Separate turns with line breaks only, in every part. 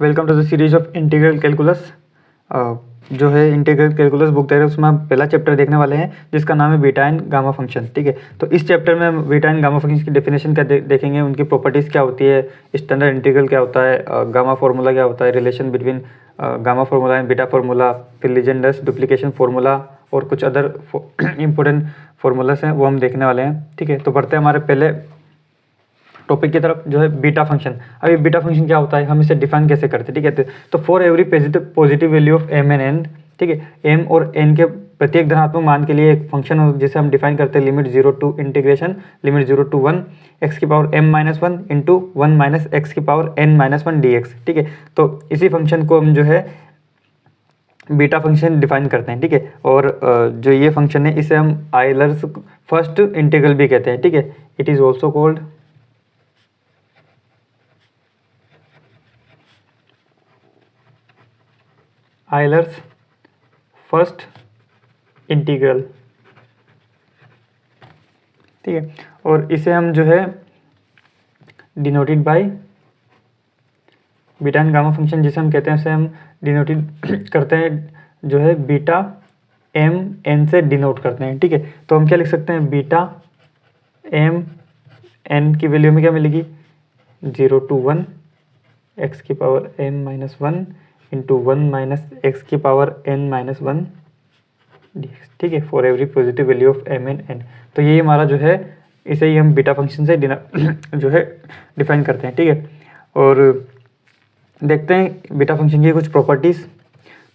Welcome to the series of integral calculus. जो है integral calculus book दे रहे हैं, उसमें हम पहला चैप्टर देखने वाले हैं जिसका नाम है बीटा एंड गामा फंक्शन। ठीक है, तो इस चैप्टर में हम बीटा एंड गामा फंक्शन की डेफिनेशन क्या देखेंगे, उनकी प्रॉपर्टीज़ क्या होती है, स्टैंडर्ड इंटीग्रल क्या होता है, गामा फार्मूला क्या होता है, relation between gamma formula and beta formula, फिर लीजेंडर्स डुप्लीकेशन फार्मूला और कुछ अदर इंपॉर्टेंट फार्मूलास हैं, वो हम देखने वाले हैं। ठीक है, तो बढ़ते हैं हमारे पहले टॉपिक की तरफ, जो है बीटा फंक्शन। अभी बीटा फंक्शन क्या होता है, हम इसे डिफाइन कैसे करते हैं। ठीक है, तो for every positive value of M and N, ठीक है, एम और एन के प्रत्येक धनात्मक मान के लिए एक फंक्शन हो जिसे हम डिफाइन करते हैं limit 0 to integration limit 0 to 1 x की power m minus 1 into 1 minus x की power n minus 1 d x. ठीक है, तो इसी फंक्शन को हम जो है बीटा फंक्शन डिफाइन करते हैं। ठीक है, और जो ये फंक्शन है इसे हम आयलर्स फर्स्ट इंटीग्रल भी कहते हैं। ठीक है, it is also called Euler's first integral. ठीक है, और इसे हम जो है denoted by beta and gamma function जिसे हम कहते हैं, उसे हम डिनोटेड करते हैं जो है बीटा एम एन से डिनोट करते हैं। ठीक है, तो हम क्या लिख सकते हैं, बीटा एम एन की वैल्यू में क्या मिलेगी 0 टू 1 एक्स की power m minus 1 into 1 minus x की पावर n माइनस 1 dx। ठीक है, for every positive value of m and n। तो यही हमारा जो है, इसे ही हम बीटा फंक्शन से जो है डिफाइन करते हैं। ठीक है, और देखते हैं बीटा फंक्शन की कुछ प्रॉपर्टीज़।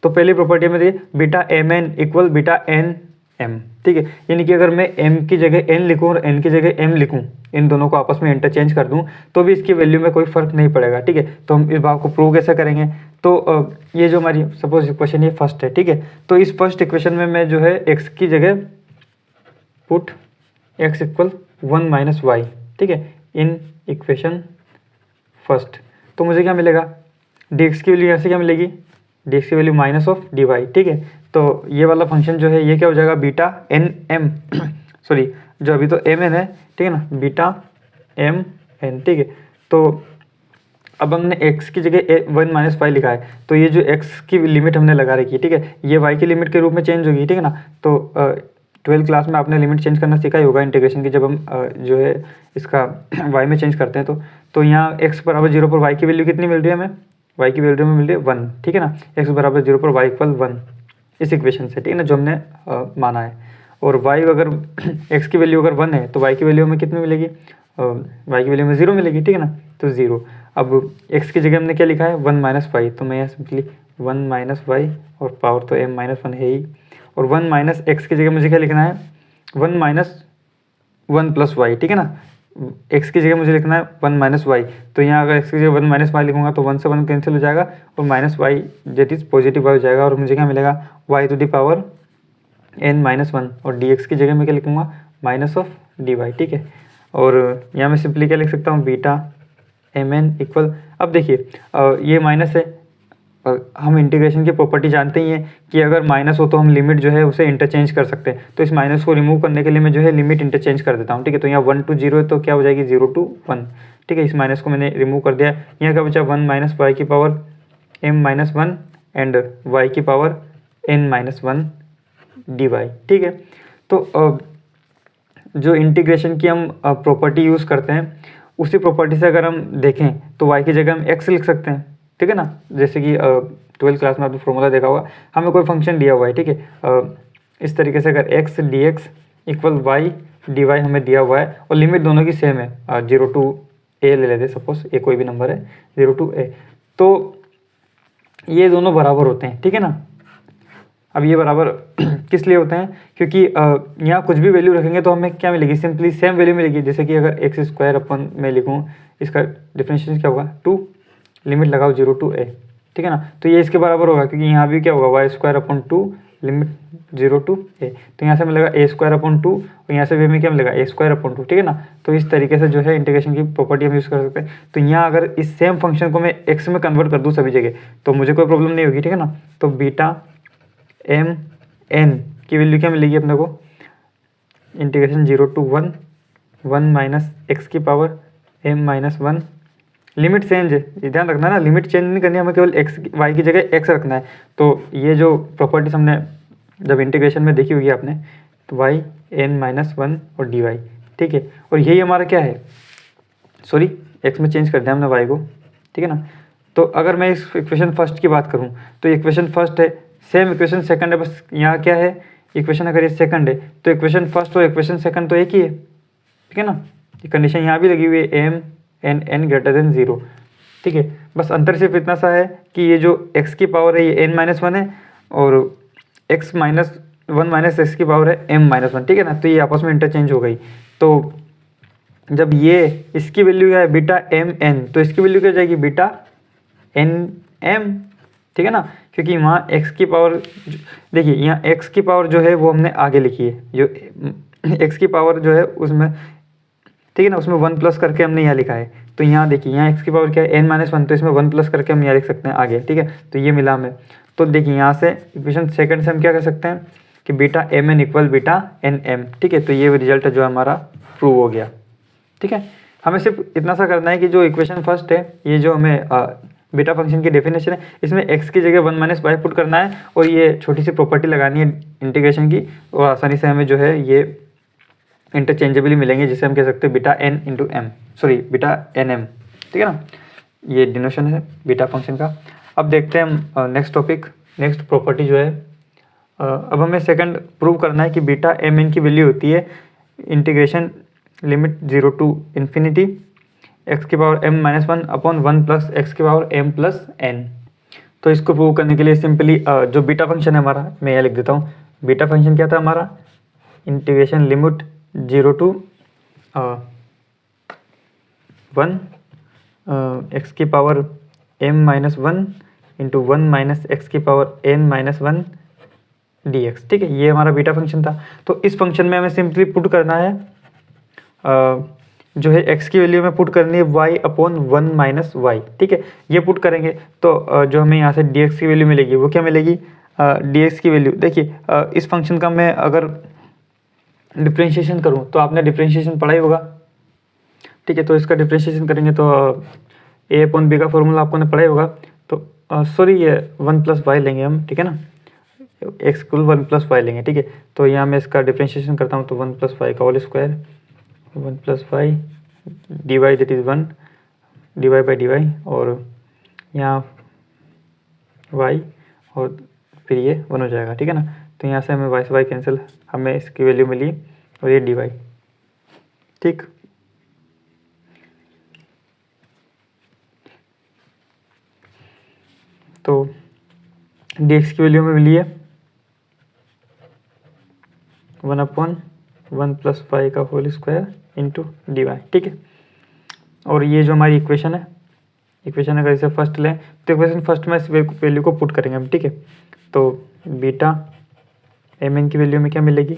तो पहली प्रॉपर्टी में the beta M N equal beta N M. ठीक है, यानी कि अगर मैं m की जगह n लिखूँ और n की जगह m लिखूँ, इन दोनों को आपस में इंटरचेंज कर दूं तो भी इसकी वैल्यू में कोई फर्क नहीं पड़ेगा। ठीक है, तो हम इस बात को प्रूव कैसे करेंगे, तो ये जो हमारी सपोज इक्वेशन ये फर्स्ट है। ठीक है, तो इस फर्स्ट इक्वेशन में मैं जो है x की जगह put x equal 1 minus Y. ठीक है, इन इक्वेशन फर्स्ट, तो मुझे क्या मिलेगा, dx की वैल्यू यहाँ से क्या मिलेगी, dx की वैल्यू माइनस ऑफ dy। ठीक है, तो ये वाला फंक्शन जो है ये क्या हो जाएगा, बीटा एन एम सॉरी, जो अभी तो एम एन है, ठीक है ना, बीटा एम एन। ठीक है, तो अब हमने x की जगह 1 माइनस वाई लिखा है, तो ये जो x की लिमिट हमने लगा रखी है, ठीक है, ये y की लिमिट के रूप में चेंज होगी। ठीक है ना, तो 12th क्लास में आपने लिमिट चेंज करना सीखा ही होगा इंटीग्रेशन की, जब हम जो है इसका y में चेंज करते हैं तो यहाँ x बराबर 0 पर y की वैल्यू कितनी मिल रही है हमें, y की वैल्यू में मिल रही है 1। ठीक है ना, x बराबर 0 पर y इक्वल 1 इस इक्वेशन से। ठीक है ना, जो हमने माना है, और y अगर x की वैल्यू अगर 1 है तो y की वैल्यू में कितनी मिलेगी, y की वैल्यू में 0 मिलेगी। ठीक है ना, तो 0। अब x की जगह हमने क्या लिखा है 1 माइनस वाई, तो मैं यहाँ सिंपली 1 माइनस वाई और पावर तो m माइनस 1 है ही, और 1 माइनस एक्स की जगह मुझे क्या लिखना है 1 माइनस 1 प्लस वाई। ठीक है ना, x की जगह मुझे लिखना है 1 माइनस वाई, तो यहाँ अगर x की जगह 1 माइनस वाई लिखूंगा तो 1 से 1 कैंसिल हो जाएगा और माइनस वाई जेट इज पॉजिटिव वाई हो जाएगा, और मुझे क्या मिलेगा y to the power n minus 1, और dx की जगह मैं क्या लिखूंगा माइनस ऑफ dy। ठीक है, और यहाँ मैं सिंपली क्या लिख सकता हूँ, बीटा एम एन इक्वल, अब देखिए ये माइनस है, हम इंटीग्रेशन की प्रॉपर्टी जानते ही हैं कि अगर माइनस हो तो हम लिमिट जो है उसे इंटरचेंज कर सकते हैं, तो इस माइनस को रिमूव करने के लिए मैं जो है लिमिट इंटरचेंज कर देता हूँ। ठीक है, तो यहाँ 1 टू 0 है तो क्या हो जाएगी 0 टू 1। ठीक है, इस माइनस को मैंने रिमूव कर दिया, यहाँ क्या बचा 1 माइनस वाई की power m minus 1 and y की power n minus 1 D Y. ठीक है, तो जो इंटीग्रेशन की हम प्रॉपर्टी यूज़ करते हैं उसी प्रॉपर्टी से अगर हम देखें तो y की जगह हम x लिख सकते हैं। ठीक है ना, जैसे कि 12th क्लास में आपने फॉर्मूला देखा होगा, हमें कोई फंक्शन दिया हुआ है। ठीक है, इस तरीके से अगर x dx equal y dy हमें दिया हुआ है और लिमिट दोनों की सेम है, 0 टू a ले लेते हैं, सपोज a कोई भी नंबर है 0 टू a, तो ये दोनों बराबर होते हैं। ठीक है ना, अब ये बराबर किस लिए होते हैं, क्योंकि यहाँ कुछ भी वैल्यू रखेंगे तो हमें क्या मिलेगी, सिंपली सेम वैल्यू मिलेगी। जैसे कि अगर एक्स स्क्वायर अपन मैं लिखूँ, इसका डिफरेंशिएशन क्या होगा 2, लिमिट लगाओ 0 टू a। ठीक है ना, तो ये इसके बराबर होगा, क्योंकि यहाँ भी क्या होगा Y square upon 2 limit 0 to a, तो यहाँ से मिलेगा a स्क्वायर अपॉन 2 और यहाँ से भी हमें क्या मिलेगा a स्क्वायर अपॉन 2। ठीक है ना, तो इस तरीके से जो है इंटीग्रेशन की प्रॉपर्टी हम यूज़ कर सकते हैं। तो यहाँ अगर इस सेम फंक्शन को मैं x में कन्वर्ट कर दूँ सभी जगह तो मुझे कोई प्रॉब्लम नहीं होगी। ठीक है ना, तो बीटा एम एन की वैल्यू क्या मिलेगी अपने को, इंटीग्रेशन 0 टू 1 1 माइनस एक्स की power m minus 1 limit change, ये ध्यान रखना ना, लिमिट चेंज नहीं करनी है हमें, केवल एक्स वाई की जगह एक्स रखना है। तो ये जो प्रॉपर्टीज हमने जब इंटीग्रेशन में देखी होगी आपने, तो वाई n-1 और डी वाई, ठीक है। और यही हमारा क्या है, सॉरी एक्स में चेंज कर दिया हमने वाई को, ठीक है ना। तो अगर मैं इस इक्वेशन फर्स्ट की बात करूँ तो इक्वेशन फर्स्ट है, सेम इक्वेशन सेकंड है, बस यहाँ क्या है, इक्वेशन अगर ये सेकंड है तो इक्वेशन फर्स्ट और इक्वेशन सेकंड तो एक ही है, ठीक है ना। ये कंडीशन यहाँ भी लगी हुई है m n ग्रेटर देन 0, ठीक है। बस अंतर सिर्फ इतना सा है कि ये जो x की पावर है ये n-1 है और x-1 माइनस एक्स की पावर है m-1, ठीक है ना। तो ये आपस में इंटरचेंज हो गई। तो जब ये इसकी वैल्यू क्या है बीटा mn, तो इसकी वैल्यू क्या हो जाएगी बीटा nm, ठीक है ना। क्योंकि वहाँ x की पावर, देखिए यहाँ x की पावर जो है वो हमने आगे लिखी है, जो x की पावर जो है उसमें, ठीक है ना, उसमें 1 प्लस करके हमने यहाँ लिखा है। तो यहाँ देखिए यहाँ x की पावर क्या है n-1, तो इसमें 1 प्लस करके हम यहाँ लिख सकते हैं आगे, ठीक है। तो ये मिला हमें। तो देखिए यहाँ से इक्वेशन सेकंड से हम क्या कर सकते हैं कि beta mn equal beta nm, ठीक है। तो ये रिजल्ट जो हमारा प्रूव हो गया, ठीक है। हमें सिर्फ इतना सा करना है कि जो इक्वेशन फर्स्ट है, ये जो हमें बीटा फंक्शन की डेफिनेशन है, इसमें x की जगह 1 माइनस वाई पुट करना है और ये छोटी सी प्रॉपर्टी लगानी है इंटीग्रेशन की, और आसानी से हमें जो है ये इंटरचेंजेबली मिलेंगे, जिसे हम कह सकते हैं beta n into M, sorry beta nm, ठीक है ना। ये डिनोशन है बीटा फंक्शन का। अब देखते हैं हम नेक्स्ट टॉपिक, नेक्स्ट प्रॉपर्टी जो है, अब हमें सेकंड प्रूव करना है कि बीटा mn की वैल्यू होती है integration limit 0 to infinity x की power m-1 upon 1 plus x की पावर m प्लस n। तो इसको प्रूव करने के लिए सिंपली जो बीटा फंक्शन है हमारा, मैं यह लिख देता हूँ। बीटा फंक्शन क्या था हमारा, इंटीग्रेशन लिमिट 0 टू 1 एक्स की power m-1 into 1 minus x की पावर n-1 dx, ठीक है। ये हमारा बीटा फंक्शन था। तो इस फंक्शन में हमें सिंपली पुट करना है जो है x की वैल्यू में पुट करनी है y अपॉन 1 माइनस वाई, ठीक है। ये पुट करेंगे तो जो हमें यहाँ से dx की वैल्यू मिलेगी वो क्या मिलेगी, dx की वैल्यू देखिए, इस फंक्शन का मैं अगर डिफ्रेंशिएशन करूँ तो आपने डिफ्रेंशिएशन पढ़ा ही होगा, ठीक है। तो इसका डिफ्रेंशिएशन करेंगे तो a अपॉन b का फॉर्मूला आपको ने पढ़ा ही होगा। तो सॉरी ये 1 प्लस वाई लेंगे हम, ठीक है ना, x कुल 1 प्लस वाई लेंगे, ठीक है। तो यहाँ मैं इसका डिफ्रेंशिएशन करता हूँ तो 1 प्लस वाई का whole square 1 plus Y D Y that is 1 D Y by D Y, और यहाँ y और फिर ये 1 हो जाएगा, ठीक है ना। तो यहाँ से हमें y से y कैंसिल, हमें इसकी वैल्यू मिली और ये डी वाई, ठीक। तो dx की वैल्यू में मिली है 1 अपॉन 1 प्लस वाई का whole square into D Y, ठीक है। और ये जो हमारी इक्वेशन है, इक्वेशन अगर इसे फर्स्ट लें तो इक्वेशन फर्स्ट में इस वैल्यू को पुट करेंगे हम, ठीक है। तो बीटा mn की वैल्यू में क्या मिलेगी,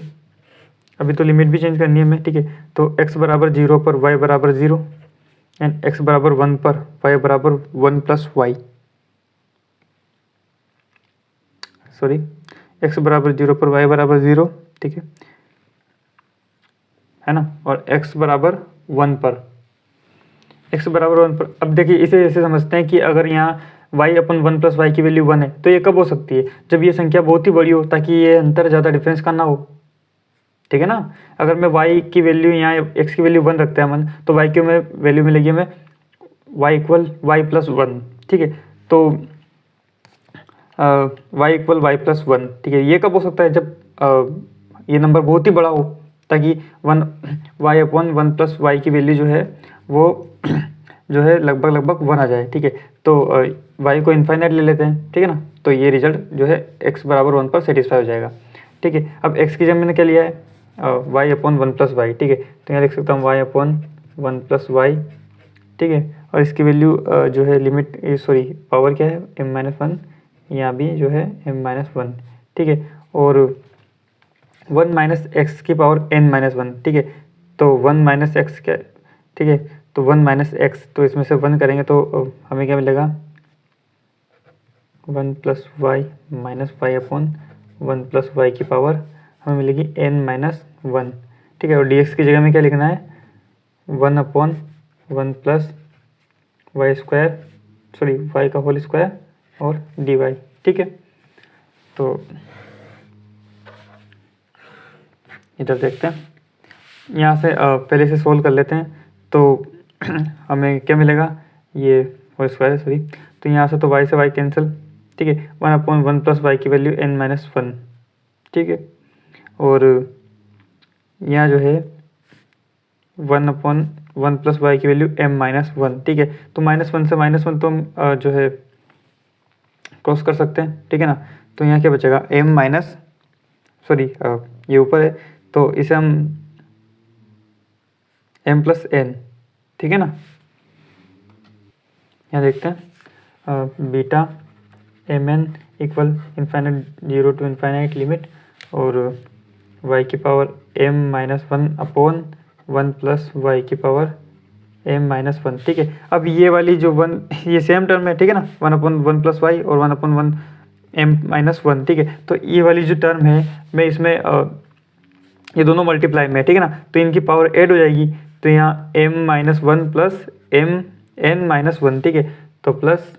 अभी तो लिमिट भी चेंज करनी है हमें, ठीक है। तो x बराबर 0 पर y बराबर 0 एंड x बराबर 1 पर y बराबर 1 प्लस वाई, सॉरी x बराबर 0 पर y बराबर 0, ठीक है ना, और x बराबर 1 पर, x बराबर 1 पर। अब देखिए इसे ऐसे समझते हैं कि अगर यहाँ y अपन 1 प्लस वाई की वैल्यू 1 है तो ये कब हो सकती है, जब ये संख्या बहुत ही बड़ी हो, ताकि ये अंतर ज़्यादा डिफरेंस का ना हो, ठीक है ना। अगर मैं y की वैल्यू यहाँ x की वैल्यू 1 रखते हैं मन, तो y की वैल्यू मिलेगी हमें y इक्वल वाई प्लस 1, ठीक है। तो y इक्वल वाई प्लस 1, ठीक है। ये कब हो सकता है, जब ये नंबर बहुत ही बड़ा हो, ताकि 1 y अपॉन 1 प्लस वाई की वैल्यू जो है वो जो है लगभग 1 आ जाए, ठीक है। तो y को इन्फाइनाइट ले लेते हैं, ठीक है ना। तो ये रिजल्ट जो है x बराबर 1 पर सेटिस्फाई हो जाएगा, ठीक है। अब x की जगह मैंने क्या लिया है y अपॉन 1 प्लस वाई, ठीक है। तो यहाँ लिख सकता हूँ y अपॉन 1 प्लस वाई, ठीक है। और इसकी वैल्यू जो है लिमिट, सॉरी पावर क्या है m-1, यहाँ भी जो है m-1, ठीक है। और 1 माइनस एक्स की पावर n-1, ठीक है। तो 1 माइनस एक्स क्या, ठीक है। तो 1 माइनस एक्स, तो इसमें से 1 करेंगे तो हमें क्या मिलेगा 1 plus Y minus Y upon 1 plus Y की पावर हमें मिलेगी n-1, ठीक है। और dx की जगह में क्या लिखना है 1 upon 1 plus Y square sorry Y का होल स्क्वायर और डी वाई। ठीक है, तो इधर देखते हैं, यहाँ से पहले से सोल्व कर लेते हैं। तो हमें क्या मिलेगा, ये होल स्क्वायर सॉरी, तो यहाँ से तो वाई से वाई कैंसिल। ठीक है, 1/1 प्लस वाई की वैल्यू n-1। ठीक है, और यहाँ जो है 1/1 प्लस वाई की वैल्यू m-1। ठीक है, तो -1 से -1 तो हम जो है क्रॉस कर सकते हैं। ठीक है ना, तो यहाँ क्या बचेगा m माइनस सॉरी ये ऊपर है तो इसे हम m प्लस n। ठीक है ना, यहाँ देखते हैं beta mn equal infinite 0 to infinite limit और y की पावर m-1/1 प्लस वाई की पावर m-1। ठीक है, अब ये वाली जो 1 ये सेम टर्म है। ठीक है ना, 1/1 प्लस वाई और 1/1 m-1। ठीक है, तो ये वाली जो टर्म है मैं इसमें ये दोनों मल्टीप्लाई में। ठीक है ना, तो इनकी पावर ऐड हो जाएगी, तो यहाँ m-1 प्लस n-1। ठीक है, तो प्लस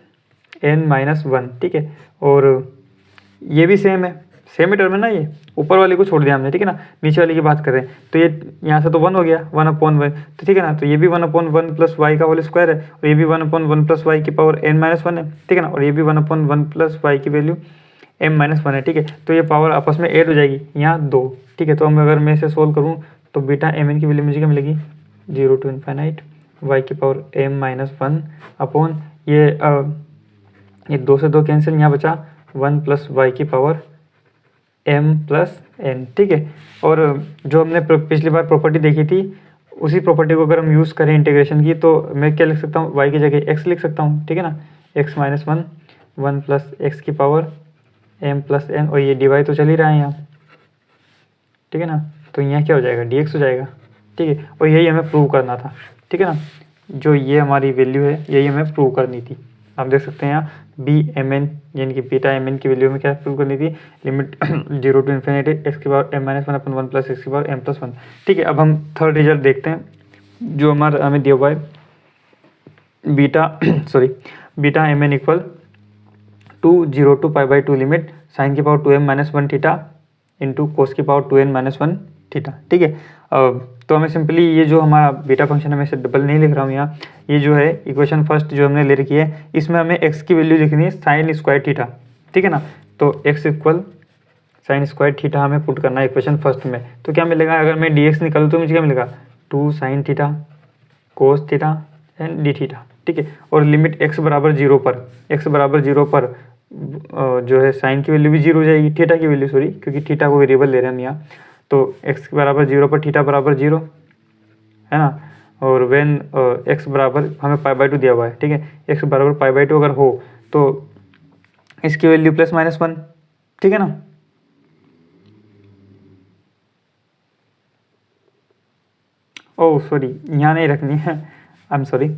n-1। ठीक है, और ये भी सेम है, सेम ही टर्म है ना, ये ऊपर वाले को छोड़ दिया हमने। ठीक है ना, नीचे वाले की बात कर रहे हैं, तो ये यहाँ से तो 1 हो गया 1/1। तो ठीक है ना, तो ये भी 1/1 प्लस वाई का होल स्क्वायर है और ये भी 1/1 प्लस वाई की पावर n-1 है। ठीक है ना, और ये भी 1/1 प्लस वाई की वैल्यू m-1 है। ठीक है, तो ये पावर आपस में ऐड हो जाएगी यहाँ 2। ठीक है, तो हम अगर मैं इसे सोल्व करूँ तो बीटा mn की वैल्यू मुझे क्या मिलेगी 0 to इन्फाइनाइट वाई की पावर m-1 अपॉन ये 2 से 2 कैंसिल, यहाँ बचा 1 प्लस वाई की पावर m प्लस n। ठीक है, और जो हमने पिछली बार प्रॉपर्टी देखी थी उसी प्रॉपर्टी को अगर हम यूज़ करें इंटीग्रेशन की, तो मैं क्या लिख सकता हूँ, y की जगह x लिख सकता हूँ। ठीक है ना, x-1 1 प्लस x की पावर m प्लस n, और ये dy तो चल ही रहा है यहाँ। ठीक है ना, तो यहाँ क्या हो जाएगा dx हो जाएगा। ठीक है, और यही हमें प्रूव करना था। ठीक है ना, जो ये हमारी वैल्यू है यही हमें प्रूव करनी थी। आप देख सकते हैं यहाँ bmn यानी कि बीटा mn की वैल्यू में क्या प्रूव करनी थी, लिमिट 0 to इन्फिनिटी x की पावर m-1/1 प्लस x की पावर m+1। ठीक है, अब हम थर्ड रिजल्ट देखते हैं जो हमारा हमें दिया हुआ है beta beta mn equal 0 to π/2 limit sine की power 2m-1 theta into cos की पावर 2n-1 थीटा। ठीक है, तो हमें सिंपली ये जो हमारा बीटा फंक्शन है, मैं इसे डबल नहीं लिख रहा हूँ यहाँ, ये जो है इक्वेशन फर्स्ट जो हमने ले रखी है, इसमें हमें x की वैल्यू लिखनी है साइन स्क्वायर थीटा। ठीक है ना, तो x equal sine square theta हमें पुट करना है इक्वेशन फर्स्ट में। तो क्या मिलेगा, अगर मैं dx निकालूँ तो मुझे क्या मिलेगा 2 sine theta cos theta and D theta. ठीक है, और लिमिट x बराबर 0 पर जो है साइन की वैल्यू भी 0 हो जाएगी, थीटा की वैल्यू सॉरी, क्योंकि थीटा को वेरिएबल ले रहे हैं हम यहाँ। तो x बराबर 0 पर थीटा बराबर 0 है ना, और वेन x बराबर हमें π/2 दिया हुआ है। ठीक है, x बराबर π/2 अगर हो तो इसकी वैल्यू +-1। ठीक है ना, ओह सॉरी यहाँ नहीं रखनी है, आई एम सॉरी।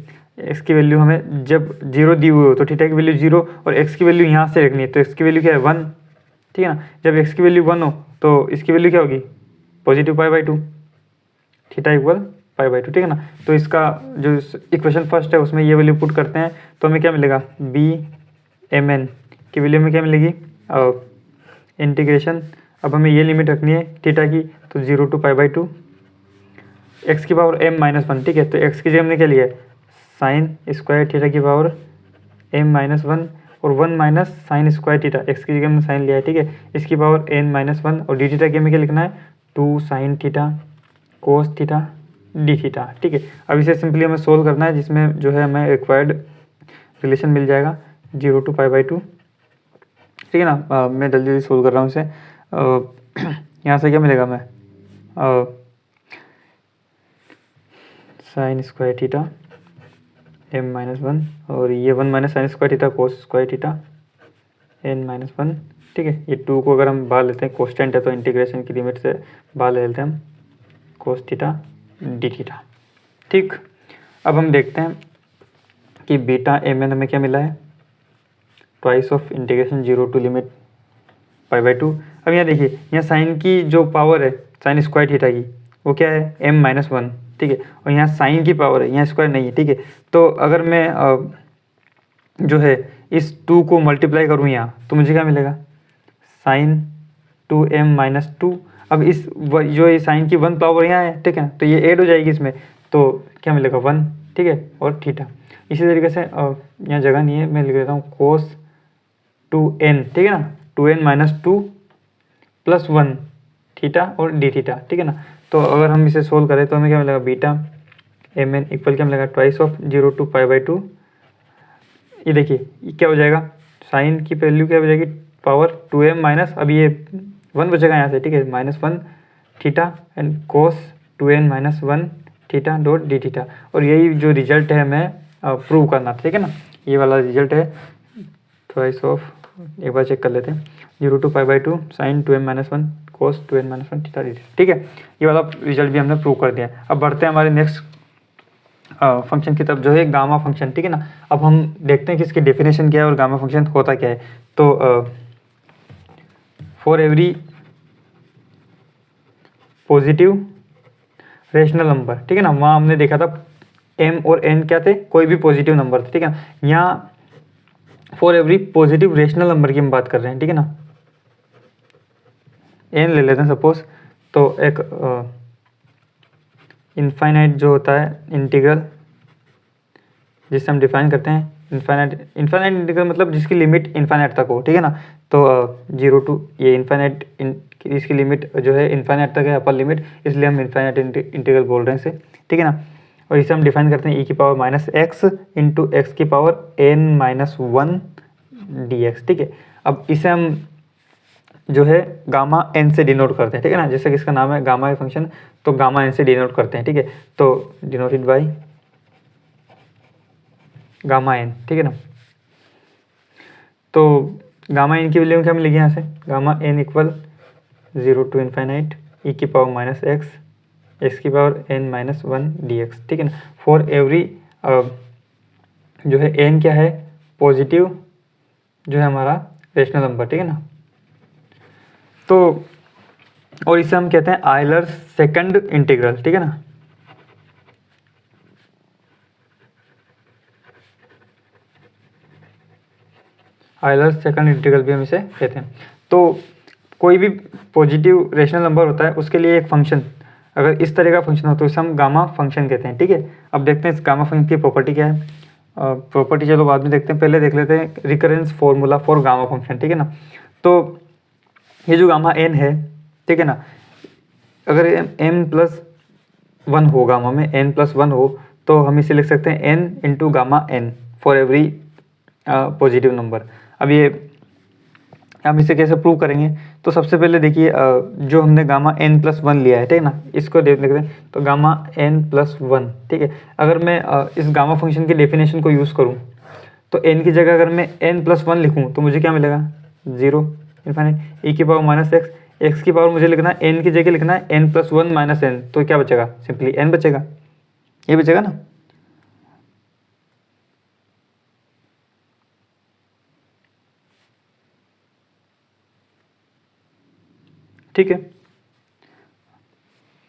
x की वैल्यू हमें जब 0 दी हुई हो तो थीटा की वैल्यू 0 और x की वैल्यू यहाँ से रखनी है, तो x की वैल्यू क्या है 1। ठीक है ना, जब x की वैल्यू 1 हो तो इसकी वैल्यू क्या होगी पॉजिटिव π/2, थीटा इक्वल π/2। ठीक है ना, तो इसका जो इक्वेशन फर्स्ट है उसमें ये वैल्यू पुट करते हैं तो हमें क्या मिलेगा bmn की वैल्यू में क्या मिलेगी इंटीग्रेशन। अब हमें ये लिमिट रखनी है थीटा की, तो 0 to π/2 x की पावर m-1। ठीक है, तो x की जगह हमने क्या लिया है साइन स्क्वायर थीटा की पावर m-1 और 1 minus sine square theta, x की जगह हमने साइन लिया है। ठीक है, इसकी पावर n-1 और डी थीटा के हमें क्या लिखना है 2 sine theta cos theta D theta. ठीक है, अब इसे सिंपली हमें सोल्व करना है, जिसमें जो है हमें रिक्वायर्ड रिलेशन मिल जाएगा 0 to π/2। ठीक है ना, मैं जल्दी जल्दी सोल्व कर रहा हूँ इसे। यहाँ से क्या मिलेगा हमें साइन स्क्वायर थीटा m-1 और ये 1 minus sine square theta cos square theta n-1। ठीक है, ये 2 को अगर हम बाहर लेते हैं, कॉन्स्टेंट है तो इंटीग्रेशन की लिमिट से बाहर ले लेते हैं हम कोस थीटा डी थीटा। ठीक, अब हम देखते हैं कि बीटा mn हमें क्या मिला है twice of integration 0 to limit π/2। अब यहाँ देखिए, यहाँ साइन की जो पावर है साइन स्क्वायर थीटा की वो क्या है m-1। ठीक है, और यहाँ साइन की पावर है, यहाँ स्क्वायर नहीं है, ठीक है। तो अगर मैं जो है इस 2 को मल्टीप्लाई करूँ यहाँ, तो मुझे क्या मिलेगा, साइन 2m माइनस 2। अब इस जो ये साइन की 1 पावर यहाँ है, ठीक है, तो ये ऐड हो जाएगी इसमें, तो क्या मिलेगा 1, ठीक है, और थीटा। इसी तरीके से यहाँ जगह नहीं है, मैं लिख देता हूँ कोस 2n, ठीक है ना, 2n माइनस 2 प्लस 1 थीटा और डी थीटा, ठीक है ना। तो अगर हम इसे सोल्व करें तो हमें क्या मिलेगा, बीटा एम एन इक्वल क्या मिलेगा, ट्वाइस ऑफ 0 to π/2। ये देखिए ये क्या हो जाएगा, साइन की वैल्यू क्या हो जाएगी, पावर 2m माइनस, अब ये 1 बचेगा यहाँ से, ठीक है, -1 theta and cos 2n minus 1 theta dot D theta. और यही जो रिजल्ट है हमें प्रूव करना, ठीक है ना, ये वाला रिजल्ट है ट्वाइस ऑफ, एक बार चेक कर लेते हैं, 0 to π/2 sine 2m minus 1 cos 2n minus 1 theta d, ठीक है। ये वाला रिजल्ट भी हमने प्रूव कर दिया। अब बढ़ते हैं हमारे नेक्स्ट फंक्शन की तरफ, जो है गामा फंक्शन, ठीक है ना। अब हम देखते हैं कि इसकी डेफिनेशन क्या है और गामा फंक्शन होता क्या है। तो for every positive rational number, ठीक है ना, वहाँ हमने देखा था m और n क्या थे, कोई भी पॉजिटिव नंबर थे, ठीक है ना। यहाँ for every positive rational number की हम बात कर रहे हैं, ठीक है ना, n ले लेते हैं सपोज। तो एक इनफाइनाइट जो होता है इंटीग्रल, जिससे हम डिफाइन करते हैं इनफाइनाइट इंटीग्रल, मतलब जिसकी लिमिट इनफाइनाइट तक हो, ठीक है ना। तो 0 to ये इनफाइनाइट, इसकी लिमिट जो है इनफाइनाइट तक है, अपर लिमिट, इसलिए हम इनफाइनाइट इंटीग्रल बोल रहे हैं इसे, ठीक है ना। और इसे हम डिफाइन करते हैं e की power minus x into x की पावर n माइनस 1 dx, ठीक है। अब इसे हम जो है गामा n से डिनोट करते हैं, ठीक है ना, जैसे कि इसका नाम है गामा फंक्शन, तो गामा n से डिनोट करते हैं, ठीक है। तो डिनोटेड बाई गामा n, ठीक है ना। तो गामा n की वैल्यू क्या मिलेगी यहाँ से, gamma n equal 0 to infinite e की पावर माइनस एक्स एक्स की पावर n माइनस 1 dx, ठीक है ना। फॉर एवरी जो है n क्या है, पॉजिटिव जो है हमारा रेशनल नंबर, ठीक है ना। तो और इसे हम कहते हैं आयलर सेकंड इंटीग्रल, ठीक है ना। आयलर सेकंड इंटीग्रल भी हम इसे कहते हैं। तो कोई भी पॉजिटिव रेशनल नंबर होता है, उसके लिए एक फंक्शन, अगर इस तरह का फंक्शन हो तो इसे हम गामा फंक्शन कहते हैं, ठीक है। अब देखते हैं इस गामा फंक्शन की प्रॉपर्टी क्या है। प्रॉपर्टी चलो बाद में देखते हैं, पहले देख लेते हैं recurrence formula for gamma function, ठीक है ना। तो ये जो गामा n है, ठीक है ना, अगर n+1 हो, गामा में n+1 हो, तो हम इसे लिख सकते हैं n into gamma n for every positive number. अब ये हम इसे कैसे प्रूव करेंगे, तो सबसे पहले देखिए जो हमने गामा n+1 लिया है, ठीक है ना, इसको देखते हैं। तो गामा n+1, ठीक है। अगर मैं इस गामा फंक्शन की डेफिनेशन को यूज़ करूँ, तो n की जगह अगर मैं n+1 लिखूँ तो मुझे क्या मिलेगा, 0 इनफाइनाइट e की पावर माइनस एक्स की पावर मुझे लिखना है n की जगह लिखना है n+1 माइनस n, तो क्या बचेगा, सिंपली n बचेगा, ये बचेगा ना। ठीक है,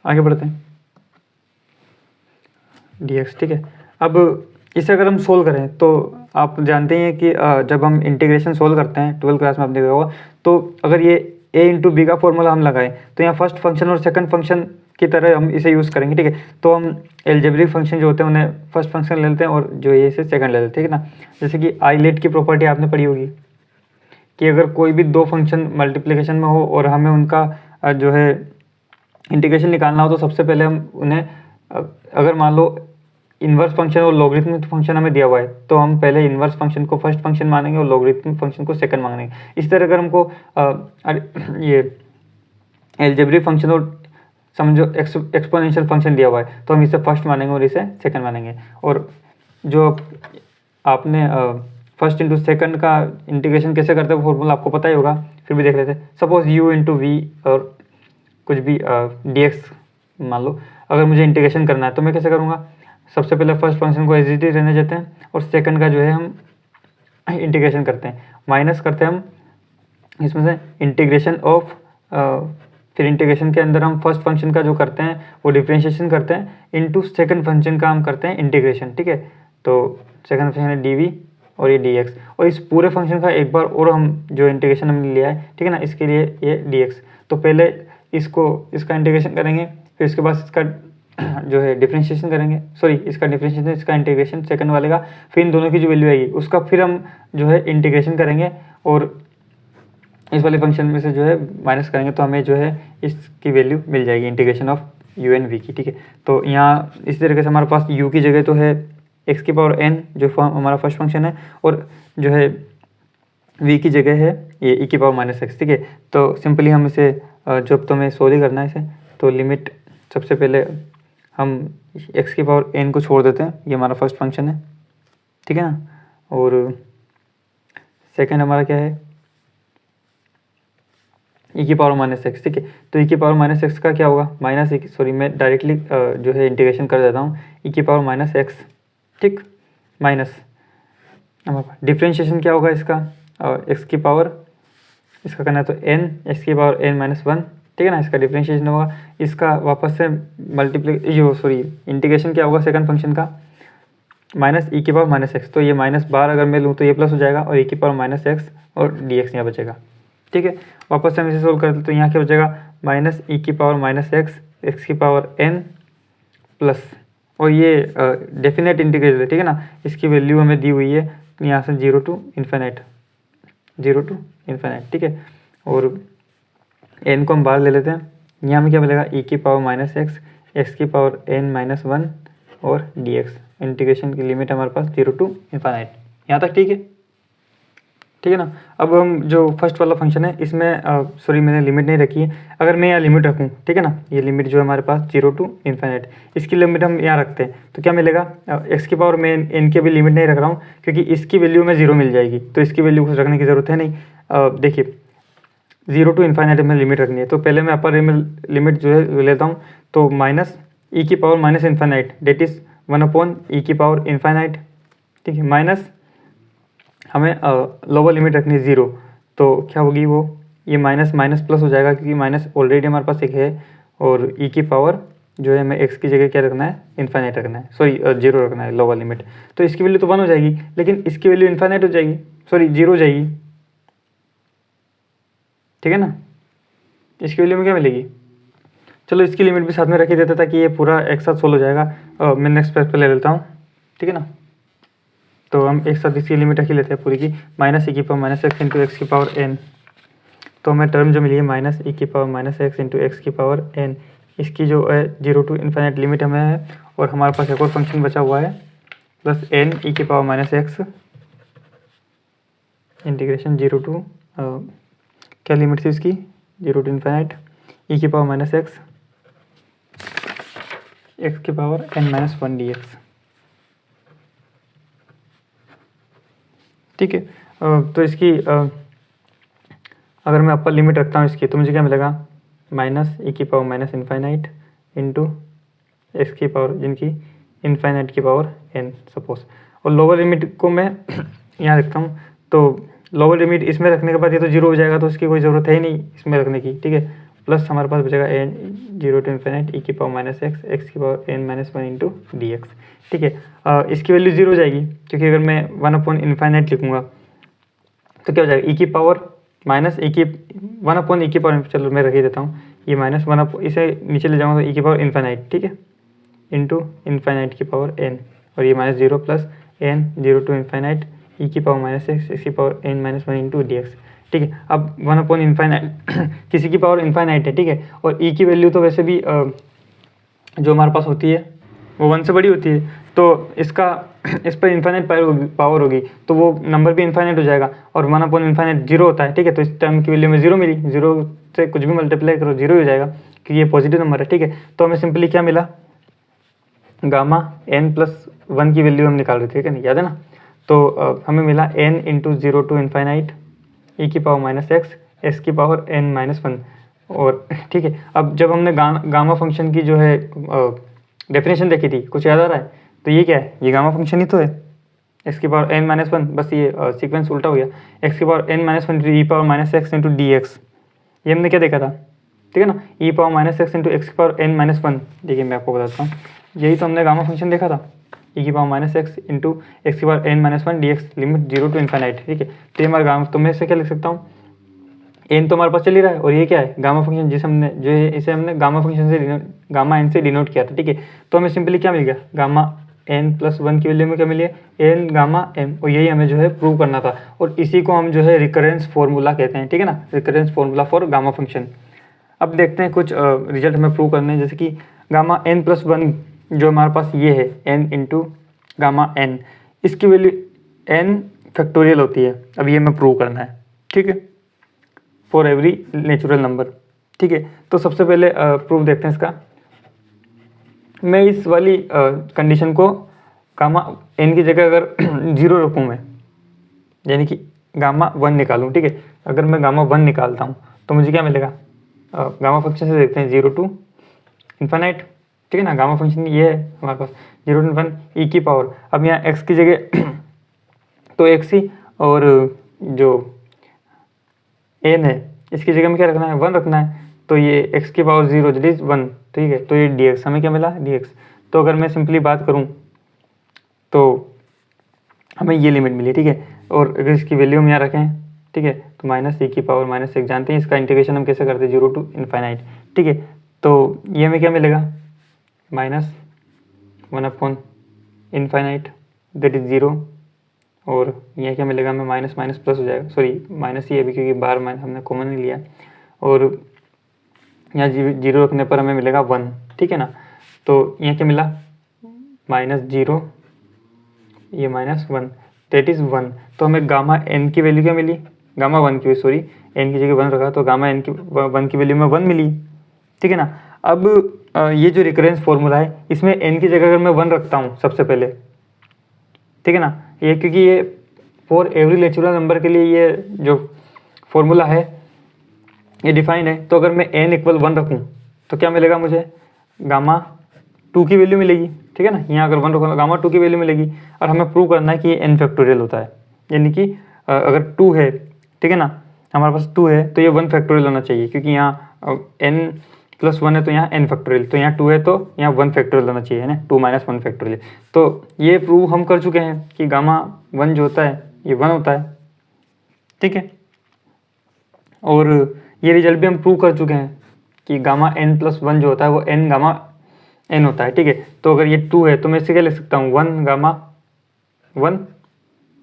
आगे बढ़ते हैं dx, ठीक है। अब इसे अगर हम सोल्व करें तो आप जानते हैं कि जब हम इंटीग्रेशन सोल्व करते हैं 12th क्लास में आपने देखा होगा, तो अगर ये a इंटू बी का फॉर्मूला हम लगाएं तो यहाँ फर्स्ट फंक्शन और सेकंड फंक्शन की तरह हम इसे यूज़ करेंगे, ठीक है। तो हम एल्जेब्रिक फंक्शन जो होते हैं उन्हें फर्स्ट फंक्शन ले लेते हैं और जो ये इसे सेकंड ले लेते हैं, ठीक है ना। जैसे कि आइलेट की प्रॉपर्टी आपने पढ़ी होगी कि अगर कोई भी दो फंक्शन मल्टीप्लिकेशन में हो और हमें उनका जो है इंटीग्रेशन निकालना हो, तो सबसे पहले हम उन्हें, अगर मान लो इन्वर्स फंक्शन और लॉगरिथमिक फंक्शन हमें दिया हुआ है, तो हम पहले इन्वर्स फंक्शन को फर्स्ट फंक्शन मानेंगे और लॉगरिथमिक फंक्शन को सेकंड मानेंगे। इस तरह अगर हमको ये एल्जेब्रिक फंक्शन और समझो एक्सपोनेंशियल फंक्शन दिया हुआ है, तो हम इसे फर्स्ट मानेंगे और इसे सेकंड मानेंगे। और जो आपने फर्स्ट इंटू सेकंड का इंटीग्रेशन कैसे करते हैं फॉर्मूला आपको पता ही होगा, फिर भी देख लेते हैं। सपोज u इंटू वी और कुछ भी dx मान लो, अगर मुझे इंटीग्रेशन करना है तो मैं कैसे करूँगा, सबसे पहले फर्स्ट फंक्शन को एज इट इज रहने देते हैं और सेकंड का जो है हम इंटीग्रेशन करते हैं, माइनस करते हैं हम इसमें से इंटीग्रेशन ऑफ फिर इंटीग्रेशन के अंदर हम फर्स्ट फंक्शन का जो करते हैं वो डिफरेंशिएशन करते हैं, इनटू सेकंड फंक्शन का हम करते हैं इंटीग्रेशन, ठीक है। तो सेकंड फंक्शन है डी और ये डी और इस पूरे फंक्शन का एक बार और हम जो इंटीग्रेशन हमने लिया है, ठीक है ना, इसके लिए ये डी तो पहले इसका इंटीग्रेशन करेंगे, फिर इसके बाद इसका जो है डिफरेंशिएशन करेंगे, सॉरी इसका डिफरेंशिएशन, इसका इंटीग्रेशन सेकंड वाले का, फिर इन दोनों की जो वैल्यू आएगी उसका फिर हम जो है इंटीग्रेशन करेंगे और इस वाले फंक्शन में से जो है माइनस करेंगे, तो हमें जो है इसकी वैल्यू मिल जाएगी integration of U N V की, ठीक है। तो यहाँ इस तरीके से हमारे पास u की जगह तो है x की पावर n जो हमारा फर्स्ट फंक्शन है, और जो है v की जगह है ये e की पावर माइनस एक्स, ठीक है। तो सिंपली हम इसे जो अब तो हमें सोल्व करना है इसे, तो लिमिट सबसे पहले हम x की पावर n को छोड़ देते हैं, ये हमारा फर्स्ट फंक्शन है, ठीक है ना, और सेकंड हमारा क्या है e की पावर माइनस एक्स, ठीक है। तो e की पावर माइनस एक्स का क्या होगा, माइनस सॉरी मैं डायरेक्टली जो है इंटीग्रेशन कर देता हूँ, e की पावर माइनस एक्स, ठीक, माइनस डिफ्रेंशिएशन क्या होगा इसका, x की पावर इसका करना है तो n, x की पावर n माइनस वन, ठीक है ना, इसका डिफ्रेंशिएशन होगा, इसका वापस से इंटीग्रेशन क्या होगा सेकंड फंक्शन का, माइनस e की पावर माइनस एक्स, तो ये माइनस बार अगर मैं लूँ तो ये प्लस हो जाएगा, और e की पावर माइनस एक्स और डी एक्स यहाँ बचेगा, ठीक है। वापस से हम इसे सोल्व करते तो यहाँ क्या बचेगा, माइनस e की पावर माइनस एक्स, एक्स की पावर n प्लस, और ये डेफिनेट इंटीग्रल है, ठीक है ना, इसकी वैल्यू हमें दी हुई है यहाँ से 0 to इन्फिनिट, ठीक है। और n को हम बाहर ले लेते हैं, यहाँ में क्या मिलेगा, e की पावर माइनस एक्स, एक्स की पावर n माइनस वन और dx, इंटीग्रेशन की लिमिट हमारे पास 0 to इन्फिनिट, यहाँ तक ठीक है, ठीक है ना। अब हम जो फर्स्ट वाला फंक्शन है इसमें सॉरी मैंने लिमिट नहीं रखी है, अगर मैं यहाँ लिमिट रखूँ, ठीक है ना, ये लिमिट जो है हमारे पास 0 to इन्फिनिट, इसकी लिमिट हम यहाँ रखते हैं तो क्या मिलेगा, x की पावर मैं n की भी लिमिट नहीं रख रहा हूँ क्योंकि इसकी वैल्यू में 0 मिल जाएगी, तो इसकी वैल्यू कुछ रखने की ज़रूरत है नहीं। देखिए 0 to इन्फिनिट में लिमिट रखनी है, तो पहले मैं अपर लिमिट जो है लेता हूँ, तो माइनस e की power minus infinite that is 1/e की पावर इन्फिनिट, ठीक है, माइनस हमें लोअर लिमिट रखनी है 0, तो क्या होगी वो, ये माइनस माइनस प्लस हो जाएगा क्योंकि माइनस ऑलरेडी हमारे पास एक है, और e की पावर जो है हमें x की जगह क्या रखना है, इन्फिनिट रखना है, सॉरी 0 रखना है लोअर लिमिट, तो इसकी वैल्यू तो 1 हो जाएगी, लेकिन इसकी वैल्यू इन्फिनिट हो जाएगी, सॉरी 0 हो जाएगी, ठीक है ना, इसकी वैल्यू में क्या मिलेगी, चलो इसकी लिमिट भी साथ में रख ही देते ताकि ये पूरा एक साथ सोल्व हो जाएगा। मैं नेक्स्ट पेज पर ले लेता हूँ, ठीक है ना, तो हम एक साथ इसकी लिमिट रख ही लेते हैं पूरी की, माइनस e की power minus x into x की पावर n, तो हमें टर्म जो मिली है माइनस e की power minus x into x की पावर n, इसकी जो है 0 to इन्फिनिट लिमिट हमें है, और हमारे पास एक और फंक्शन बचा हुआ है प्लस n e की power minus x integration 0 to क्या लिमिट थी इसकी, 0 to इन्फिनिट e की पावर माइनस एक्स, एक्स की power n minus one d x, ठीक है। तो इसकी अगर मैं अपर लिमिट रखता हूँ इसकी, तो मुझे क्या मिलेगा, माइनस e की power minus infinite into x की पावर जिनकी इन्फिनिट की पावर n सपोज, और लोअर लिमिट को मैं यहाँ रखता हूँ, तो लोअर लिमिट इसमें रखने के बाद ये तो 0 हो जाएगा, तो इसकी कोई ज़रूरत है ही नहीं इसमें रखने की, ठीक है, प्लस हमारे पास बचेगा n 0 to इन्फिनिट e की पावर माइनस एक्स, एक्स की power n minus one into d x, ठीक है। इसकी वैल्यू 0 हो जाएगी क्योंकि अगर मैं 1/इन्फिनिट लिखूँगा तो क्या हो जाएगा, e की पावर माइनस e की 1/e की पावर, चलो मैं रख ही देता हूँ, ये माइनस 1 इसे नीचे ले जाऊँगा तो e की पावर इन्फिनिट, ठीक है, इंटू इन्फिनिट की पावर n, और ये minus 0 plus n 0 to infinite e की पावर माइनस एक्स, एक्स की power n minus one into d x, ठीक है। अब 1/इन्फिनिट किसी की पावर इन्फिनिट है, ठीक है, और e की वैल्यू तो वैसे भी जो हमारे पास होती है वो 1 से बड़ी होती है, तो इसका इस पर इन्फिनिट पावर होगी तो वो नंबर भी इन्फिनिट हो जाएगा, और 1/इन्फिनिट 0 होता है, ठीक है, तो इस टर्म की वैल्यू में 0 मिली, 0 से कुछ भी मल्टीप्लाई करो 0 हो जाएगा क्योंकि ये पॉजिटिव नंबर है, ठीक है। तो हमें सिंपली क्या मिला, गामा n प्लस 1 की वैल्यू हम निकाल रहे थे, ठीक है, याद है ना, तो हमें मिला n into 0 to infinite e की पावर माइनस एक्स, एक्स की पावर n माइनस वन, और ठीक है। अब जब हमने गामा फंक्शन की जो है डेफिनेशन देखी थी, कुछ याद आ रहा है, तो ये क्या है, ये गामा फंक्शन ही तो है, एक्स की पावर n माइनस वन, बस ये सीक्वेंस उल्टा हो गया, एक्स की power n minus one e power minus x into d x, ये हमने क्या देखा था, ठीक है ना, e power minus x into x की पावर एन माइनस वन। देखिए मैं आपको बताता हूँ, यही तो हमने गामा फंक्शन देखा था, ई की power minus x into x की power n minus one d x limit 0 to infinite. ठीक है, तो ये हमारा गामा, तो मैं इससे क्या लिख सकता हूँ, एन तो हमारे पास चल ही रहा है और ये क्या है गामा फंक्शन, जिसे हमने जो है इसे हमने गामा फंक्शन से गामा एन से डिनोट किया था। ठीक है, तो हमें सिंपली क्या मिल गया, गामा एन प्लस वन की वैल्यू में क्या मिली है, एन गामा एम, और यही हमें जो है प्रूव करना था, और इसी को हम जो है रिकरेंस फॉर्मूला कहते हैं। ठीक है ना, recurrence formula for gamma function. अब देखते हैं कुछ रिजल्ट हमें प्रूव करने हैं, जैसे कि गामा एन प्लस वन जो हमारे पास ये है एन इंटू गामा एन, इसकी वैल्यू एन फैक्टोरियल होती है। अब ये हमें प्रूव करना है। ठीक है, फॉर एवरी नेचुरल नंबर। ठीक है, तो सबसे पहले प्रूफ देखते हैं इसका। मैं इस वाली कंडीशन को गामा एन की जगह अगर 0 रखूँ मैं, यानी कि गामा वन निकालूँ। ठीक है, अगर मैं गामा वन निकालता हूँ तो मुझे क्या मिलेगा, गामा फंक्शन से देखते हैं 0 टू इन्फाइनाइट। ठीक है ना, गामा फंक्शन ये है हमारे पास 0 टू वन ई की पावर। अब यहाँ एक्स की जगह तो एक्स ही, और जो एन है इसकी जगह में क्या रखना है, वन रखना है, तो ये एक्स की पावर 0 दैट इज 1। ठीक है, तो ये डी एक्स हमें क्या मिला, डी एक्स। तो अगर मैं सिंपली बात करूँ तो हमें ये लिमिट मिली। ठीक है, और अगर इसकी वैल्यू हम यहाँ रखें, ठीक है, तो माइनस ई की पावर माइनस एक जानते हैं, इसका इंटीग्रेशन हम कैसे करते हैं, 0 टू इन्फाइनाइट। ठीक है, तो ये हमें क्या मिलेगा, minus 1 upon infinite that is 0, और ये क्या मिलेगा हमें, माइनस माइनस प्लस हो जाएगा, सॉरी माइनस ही अभी क्योंकि बाहर माइनस हमने कॉमन नहीं लिया, और यहाँ 0 रखने पर हमें मिलेगा 1। ठीक है ना, तो यहाँ क्या मिला, माइनस 0 ये माइनस 1 दैट इज़ 1। तो हमें गामा एन की वैल्यू क्या मिली, गामा वन की, सॉरी एन की जगह 1 रखा तो गामा एन की 1 की वैल्यू में 1 मिली। ठीक है ना, अब ये जो रिकरेंस फॉर्मूला है इसमें एन की जगह अगर मैं 1 रखता हूँ सबसे पहले, ठीक है ना, ये क्योंकि ये फॉर एवरी नेचुरल नंबर के लिए ये जो फॉर्मूला है ये डिफाइन है, तो अगर मैं n इक्वल 1 रखूँ तो क्या मिलेगा मुझे, गामा 2 की वैल्यू मिलेगी। ठीक है ना, यहाँ अगर 1 रखूँगा गामा 2 की वैल्यू मिलेगी, और हमें प्रूव करना है कि ये n फैक्टोरियल होता है, यानी कि अगर 2 है, ठीक है ना, हमारे पास 2 है तो ये 1 फैक्टोरियल होना चाहिए, क्योंकि यहाँ n प्लस 1 है तो यहाँ n फैक्टोरियल, तो यहाँ 2 है तो यहाँ 1 फैक्टोरियल होना चाहिए, है ना, 2 माइनस 1 फैक्टोरियल। तो ये प्रूव हम कर चुके हैं कि गामा 1 जो होता है ये 1 होता है। ठीक है, और ये रिजल्ट भी हम प्रूव कर चुके हैं कि गामा n प्लस 1 जो होता है वो n गामा n होता है। ठीक है, तो अगर ये 2 है तो मैं इसे क्या लिख सकता हूँ, 1 गामा 1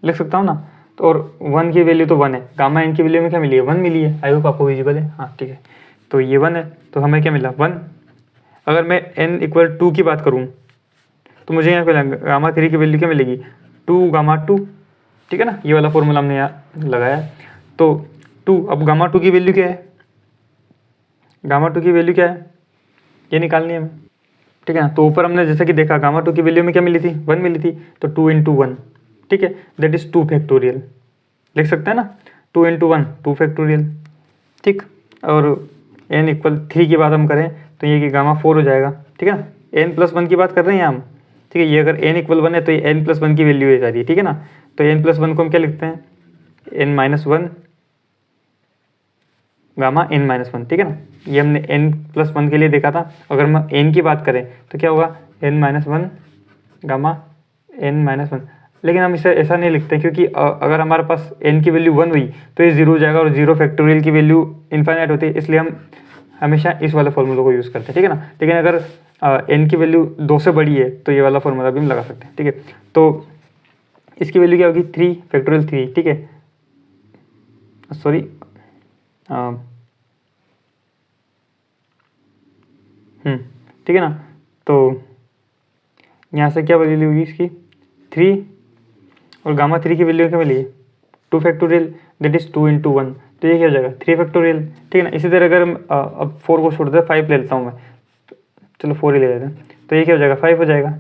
लिख सकता हूँ ना, तो और 1 की वैल्यू तो 1 है, गामा n की वैल्यू में क्या मिली है, 1 मिली है। आई होप आपको विजिबल है, हाँ ठीक है, तो ये 1 है तो हमें क्या मिला 1। अगर मैं n इक्वल 2 की बात करूँ तो मुझे यहाँ पे गामा 3 की वैल्यू क्या मिलेगी, 2 गामा 2। ठीक है ना, ये वाला फॉर्मूला हमने यहाँ लगाया, तो 2, अब गामा 2 की वैल्यू क्या है, गामा 2 की वैल्यू क्या है ये निकालनी है हमें। ठीक है ना, तो ऊपर हमने जैसा कि देखा गामा 2 की वैल्यू में क्या मिली थी, 1 मिली थी, तो 2 इंटू 1, ठीक है, दैट इज 2 फैक्टोरियल लिख सकते हैं ना, 2 इंटू 1 2 फैक्टोरियल। ठीक, और n इक्वल 3 की बात हम करें तो ये कि गामा 4 हो जाएगा। ठीक है ना, n प्लस 1 की बात कर रहे हैं हम। ठीक है, ये अगर n इक्वल 1 है तो ये n प्लस 1 की वैल्यू है सारी। ठीक है ना, तो n प्लस 1 को हम क्या लिखते हैं, n minus 1 gamma n minus 1। ठीक है ना, ये हमने n प्लस 1 के लिए देखा था। अगर हम n की बात करें तो क्या होगा, n minus 1 gamma n minus 1, लेकिन हम इसे ऐसा नहीं लिखते क्योंकि अगर हमारे पास n की वैल्यू 1 हुई तो ये 0 हो जाएगा, और 0 फैक्टोरियल की वैल्यू इन्फाइनाइट होती है, इसलिए हम हमेशा इस वाले फॉर्मूले को यूज़ करते हैं। ठीक है ना, लेकिन अगर n की वैल्यू 2 से बड़ी है तो ये वाला फॉर्मूला भी हम लगा सकते हैं। ठीक है, तो इसकी वैल्यू क्या होगी, 3 फैक्टोरियल 3। ठीक है, सॉरी ठीक है ना, तो यहाँ से क्या वैल्यू होगी इसकी 3, और गामा 3 की वैल्यू क्या मिली है 2 फैक्टोरियल दैट इज 2 इंटू 1, तो ये क्या हो जाएगा 3 फैक्टोरियल। ठीक है ना, इसी तरह अगर हम अब 4 को छोड़ दें 5 ले लेता हूँ मैं, चलो 4 ही ले लेते हैं, तो ये क्या हो जाएगा 5 हो जाएगा।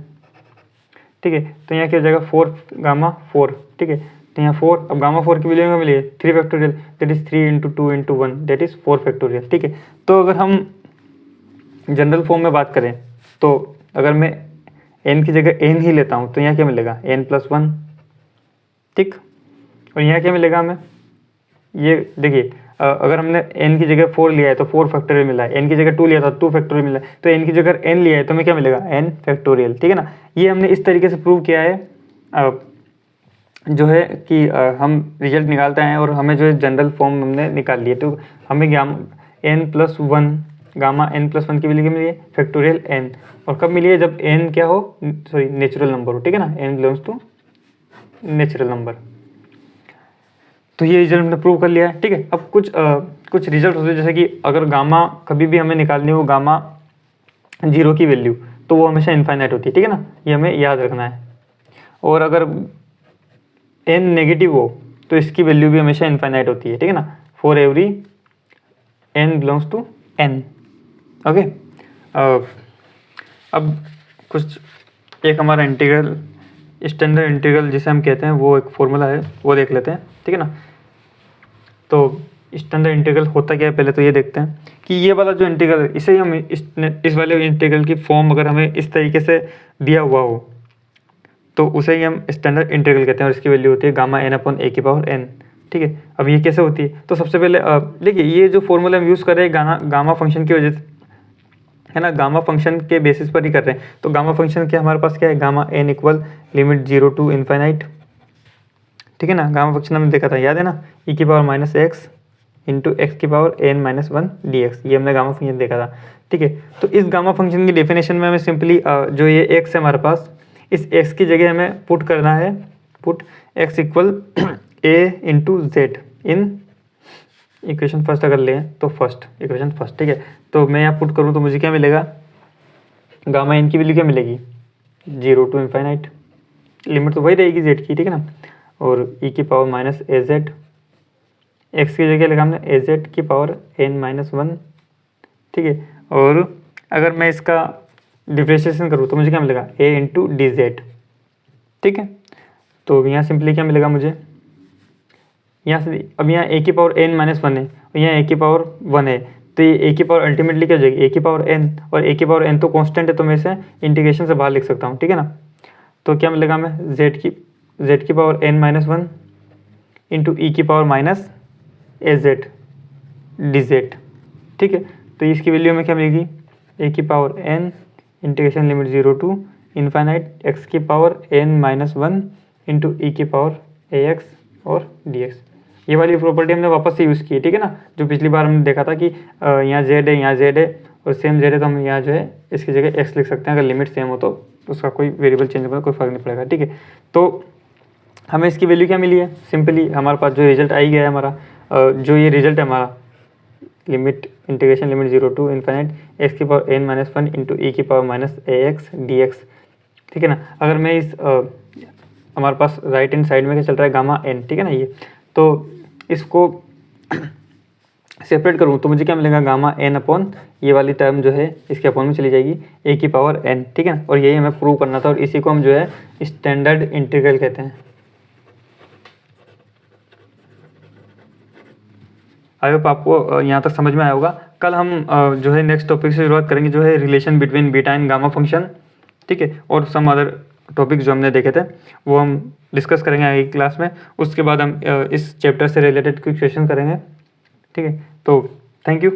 ठीक है, तो यहाँ क्या हो जाएगा 4 गामा 4। ठीक है, तो यहाँ 4, अब गामा 4 की वैल्यू क्या मिली है 3 factorial that is 3 into 2 into 1 that is 4 factorial. ठीक है, तो अगर हम जनरल फॉर्म में बात करें तो अगर मैं n की जगह n ही लेता हूँ तो यहाँ क्या मिलेगा n प्लस 1। ठीक, और यहाँ क्या मिलेगा हमें, ये देखिए अगर हमने n की जगह 4 लिया है तो 4 फैक्टोरियल मिला है, n की जगह 2 लिया था 2 फैक्टोरियल मिला है, तो n की जगह n लिया है तो हमें क्या मिलेगा n फैक्टोरियल, ठीक है ना। ये हमने इस तरीके से प्रूव किया है जो है कि हम रिजल्ट निकालते हैं और हमें जो है जनरल फॉर्म हमने निकाल लिए, तो हमें n+1 गामा n+1 की वैल्यू क्या मिली है फैक्टोरियल n, और कब मिली है जब n क्या हो सॉरी नेचुरल नंबर हो, ठीक है ना, n belongs to natural number. तो ये रिजल्ट हमने प्रूव कर लिया है, ठीक है। अब कुछ रिजल्ट होते हैं जैसे कि अगर गामा कभी भी हमें निकालनी हो गामा 0 की वैल्यू तो वो हमेशा इनफाइनाइट होती है, ठीक है ना, ये हमें याद रखना है। और अगर n नेगेटिव हो तो इसकी वैल्यू भी हमेशा इनफाइनाइट होती है, ठीक है ना, for every n belongs to n, okay. अब कुछ एक हमारा इंटीग्रल स्टैंडर्ड इंटीग्रल जिसे हम कहते हैं वो एक फॉर्मूला है वो देख लेते हैं, ठीक है ना। तो स्टैंडर्ड इंटीग्रल होता क्या है पहले तो ये देखते हैं कि ये वाला जो इंटीग्रल है इसे हम इस वाले इंटीग्रल की फॉर्म अगर हमें इस तरीके से दिया हुआ हो तो उसे ही हम स्टैंडर्ड इंटीग्रल कहते हैं, और इसकी वैल्यू होती है गामा n/a⁴n, ठीक है। अब ये कैसे होती है तो सबसे पहले देखिए ये जो फॉर्मूला हम यूज़ कर रहे हैं गामा फंक्शन की वजह से है ना, गामा फंक्शन के बेसिस पर ही कर रहे हैं। तो गामा फंक्शन क्या हमारे पास क्या है gamma n equal limit 0 to infinite, ठीक है ना। गामा फंक्शन हमने देखा था याद है ना, e⁻x इंटू x⁻n−1 dx, ये हमने गामा फंक्शन देखा था, ठीक है। तो इस गामा फंक्शन की डेफिनेशन में हमें सिंपली जो ये x है हमारे पास इस x की जगह हमें पुट करना है, put x equal a into Z in equation first अगर लें तो इक्वेशन फर्स्ट, ठीक है। तो मैं यहाँ पुट करूँ तो मुझे क्या मिलेगा गामा n की वैल्यू क्या मिलेगी 0 टू इनफाइनाइट, लिमिट तो वही रहेगी z की, ठीक है ना, और e⁻−az x की जगह लगा हमने az⁻n−1, ठीक है। और अगर मैं इसका डिफ्रेंशिएशन करूँ तो मुझे क्या मिलेगा a इंटू डी जेड, ठीक है। तो यहाँ सिंपली क्या मिलेगा मुझे यहाँ से, अब यहाँ a⁻n−1 है और यहाँ a⁻1 है, तो ये a की पावर अल्टीमेटली क्या हो जाएगी a⁻n, और a⁻n तो कांस्टेंट है तो मैं इसे इंटीग्रेशन से बाहर लिख सकता हूँ, ठीक है ना। तो क्या मिलेगा हमें z⁻n−1 इंटू e⁻−az dz, ठीक है। तो इसकी वैल्यू में क्या मिलेगी a⁻n integration limit 0 to infinite x⁻n−1 into e⁻ax और dx। ये वाली प्रॉपर्टी हमने वापस से यूज़ की है, ठीक है ना, जो पिछली बार हमने देखा था कि यहाँ z है यहाँ z है और सेम z है तो हम यहाँ जो है इसकी जगह x लिख सकते हैं, अगर लिमिट सेम हो तो उसका कोई वेरिएबल चेंज होगा कोई फ़र्क नहीं पड़ेगा, ठीक है। तो हमें इसकी वैल्यू क्या मिली है सिंपली हमारे पास जो रिजल्ट आई गया है हमारा जो ये रिजल्ट है हमारा limit integration limit 0 to infinite x⁻n−1 into e⁻−ax dx, ठीक है ना। अगर मैं इस हमारे पास राइट हैंड साइड में क्या चल रहा है गामा n, ठीक है ना, ये तो इसको सेपरेट करूँ तो मुझे क्या मिलेगा गामा n/, ये वाली टर्म जो है इसके अपॉन में चली जाएगी a⁻n, ठीक है ना। और यही हमें प्रूव करना था और इसी को हम जो है स्टैंडर्ड इंटीग्रल कहते हैं। आई होप आपको यहाँ तक समझ में आया होगा। कल हम जो है नेक्स्ट टॉपिक से शुरुआत करेंगे जो है relation between beta and gamma function, ठीक है, और सम अदर टॉपिक्स जो हमने देखे थे वो हम डिस्कस करेंगे आगे की क्लास में। उसके बाद हम इस चैप्टर से रिलेटेड कुछ क्वेश्चन करेंगे, ठीक है। तो थैंक यू।